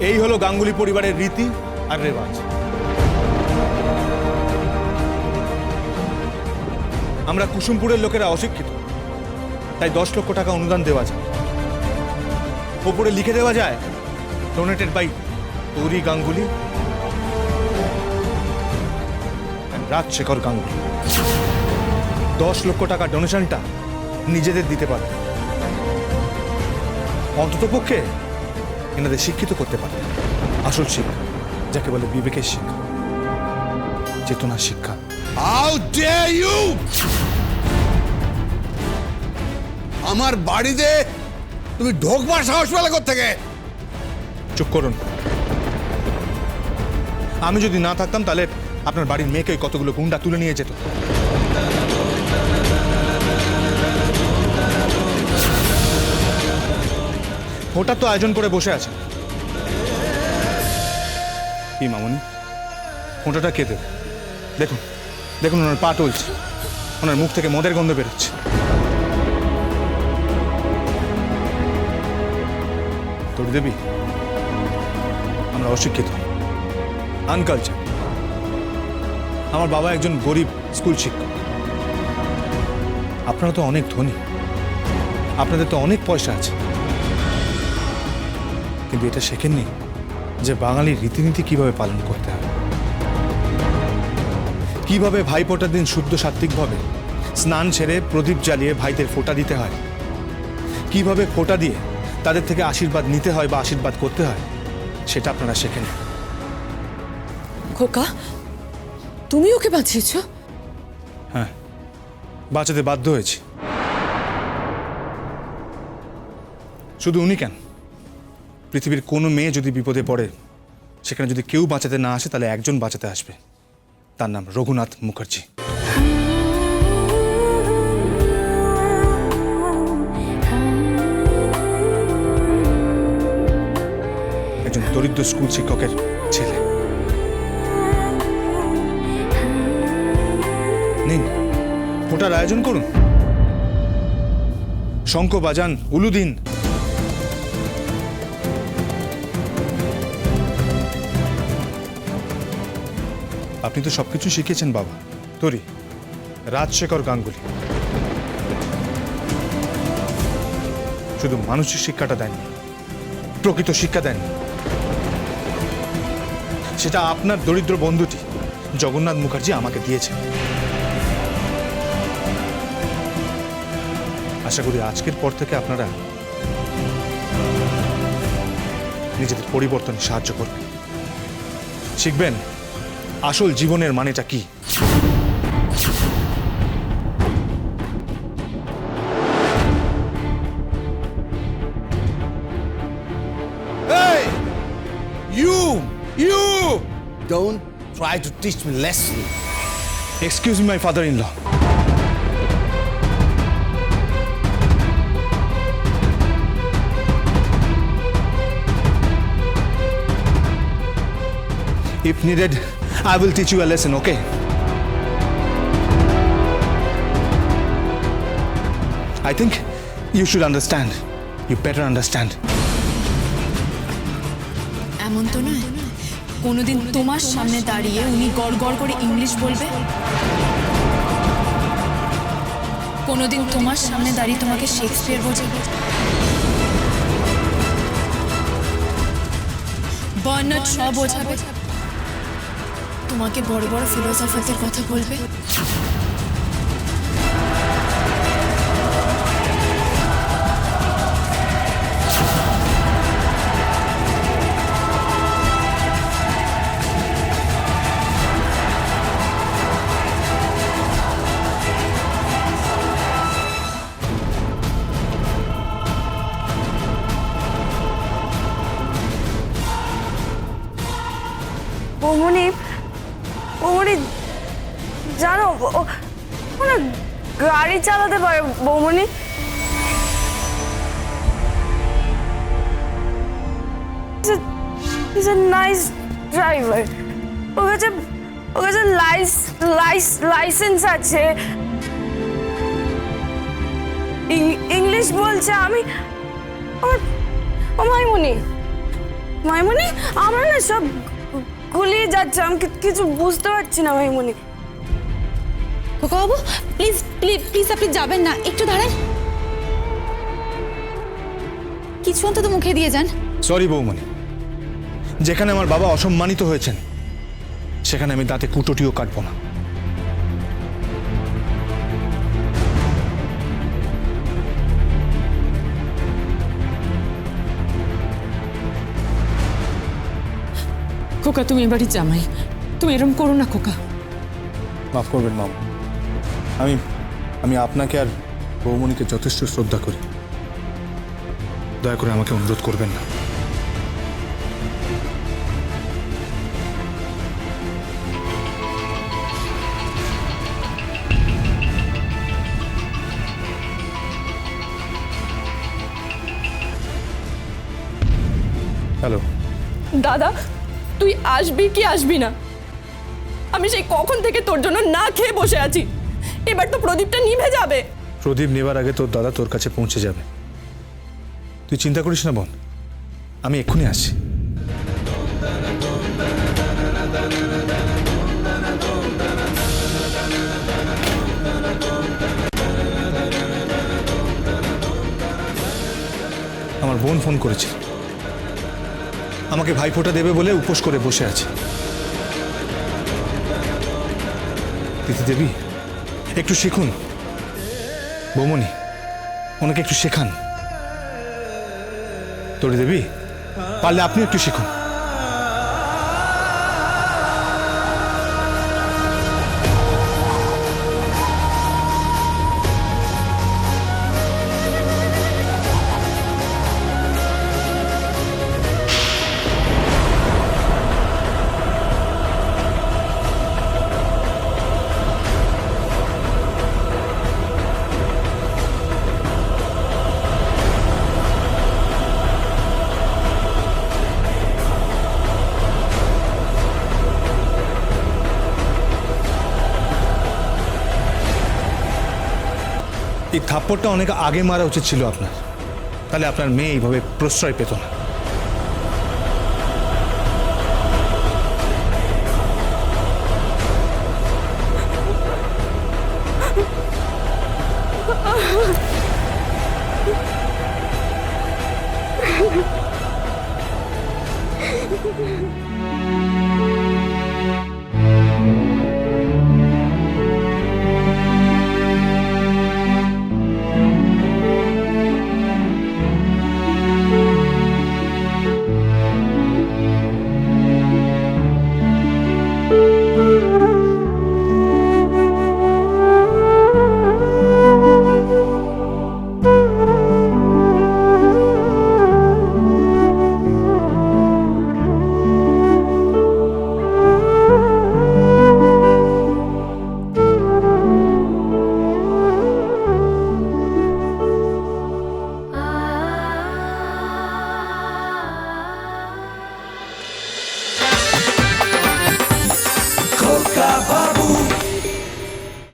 এই হলো গাঙ্গুলি পরিবারের রীতি আর রেওয়াজ। আমরা কুসুমপুরের লোকেরা অশিক্ষিত, তাই 10 লক্ষ টাকা অনুদান দেওয়া যায়। ওপরে লিখে দেওয়া যায় ডোনেটেড বাই তৌরি গাঙ্গুলি এন্ড রাজশেখর গাঙ্গুলি। 10 লক্ষ টাকা ডোনেশনটা নিজেদের দিতে পারবে, অন্ততপক্ষে এনাদের শিক্ষিত করতে পারবে। আসল শিক্ষা, যাকে বলে বিবেকের শিক্ষা, চেতনার শিক্ষা। How dare you! আমার বাড়িতে তুমি ঢোকবার সাহস পেলে কোত্থেকে? চুপ করুন। আমি যদি না থাকতাম তাহলে আপনার বাড়ির মেয়েকে কতগুলো গুন্ডা তুলে নিয়ে যেত। ওটা তো আয়োজন করে বসে আছে। কি মামনি, ওটাটা কে দেবে? দেখুন দেখুন, ওনার পা টলছে, ওনার মুখ থেকে মদের গন্ধ বেরোচ্ছে। তরু দেবী, আমরা অশিক্ষিত, আনকালচার। আমার বাবা একজন গরিব স্কুল শিক্ষক। আপনারা তো অনেক ধনী, আপনাদের তো অনেক পয়সা আছে, কিন্তু এটা শেখেননি যে বাঙালির রীতিনীতি কিভাবে পালন করতে হয়, কিভাবে ভাইফোঁটার দিন শুদ্ধ সাত্ত্বিকভাবে স্নান সেরে প্রদীপ জ্বালিয়ে ভাইদের ফোঁটা দিতে হয়, কিভাবে ফোঁটা দিয়ে তাদের থেকে আশীর্বাদ নিতে হয় বা আশীর্বাদ করতে হয়, সেটা আপনারা শেখেন। খোকা, তুমি ওকে বাঁচিয়েছ? হ্যাঁ, বাঁচাতে বাধ্য হয়েছি। শুধু উনি কেন, পৃথিবীর কোনো মেয়ে যদি বিপদে পড়ে, সেখানে যদি কেউ বাঁচাতে না আসে, তাহলে একজন বাঁচাতে আসবে, তার নাম রঘুনাথ মুখার্জি। একজন দরিদ্র স্কুল শিক্ষকের ছেলে। নিন, ওটার আয়োজন করুন, শঙ্খ বাজান, উলু দিন। আপনি তো সবকিছু শিখেছেন বাবা, তরি রাজশেখর গাঙ্গুলি। শুধু মানসিক শিক্ষাটা দেননি, প্রকৃত শিক্ষা দেননি। সেটা আপনার দরিদ্র বন্ধুটি জগন্নাথ মুখার্জি আমাকে দিয়েছে। আশা করি আজকের পর থেকে আপনারা নিজেদের পরিবর্তনে সাহায্য করবেন, শিখবেন আসল জীবনের মানেটা কি। Hey! You! Don't try to teach me lesson. Excuse me my father in law. If needed, I will teach you a lesson, okay? I think you should understand. You better understand. এমন তো নয় কোনোদিন তোমার সামনে দাঁড়িয়ে উনি গড় গড় করে ইংলিশ বলবে, কোনোদিন তোমার সামনে দাঁড়িয়ে তোমাকে শেক্সপিয়ার বোঝাবে, বার্নার্ড শ বোঝাবে, তোমাকে বড় বড় ফিলোসফারদের কথা বলবে। বৌমনি, বৌমনি জানো ও না গাড়ি চালাতে পারে। বৌমনি, he's a nice driver. ওর কাছে লাইসেন্স আছে, ইংলিশ বলছে। আমি মাইমুনি, মাইমুনি আমার না সব গুলিয়ে যাচ্ছে, আমি কিছু বুঝতে পারছি না মাইমুনি। খোকা বাবু প্লিজ প্লিজ প্লিজ আপনি যাবেন না, একটু দাঁড়ান, কিছু অন্তত মুখে দিয়ে যান। সরি বৌমনি, যেখানে আমার বাবা অসম্মানিত হয়েছেন সেখানে আমি দাঁতে কুটোটিও কাটবো না। খোকা তুমি এবারই জামাই, তুমি এরম করো না খোকা। মাফ করবেন মামা, আমি আমি আপনাকে আর বৌমনিকে যথেষ্ট শ্রদ্ধা করি, দয়া করে আমাকে অনুরোধ করবেন না। হ্যালো, দাদা তুই আসবি কি আসবি না? আমি সেই কখন থেকে তোর জন্য না খেয়ে বসে আছি, এবার তো প্রদীপটা নিভে যাবে। প্রদীপ নেবার আগে তোর দাদা তোর কাছে পৌঁছে যাবে, তুই চিন্তা করিস না বোন, আমি এক্ষুনি আসছি। আমার বোন ফোন করেছে, আমাকে ভাইফোঁটা দেবে বলে উপোস করে বসে আছে। দিদি দেবী একটু শিখুন, বৌমনি ওনাকে একটু শেখান। তোরে দেবী পারলে আপনি একটু শিখুন। এই থাপ্পড়টা অনেক আগে মারা উচিত ছিল আপনার, তাহলে আপনার মেয়ে এইভাবে প্রশ্রয় পেত না।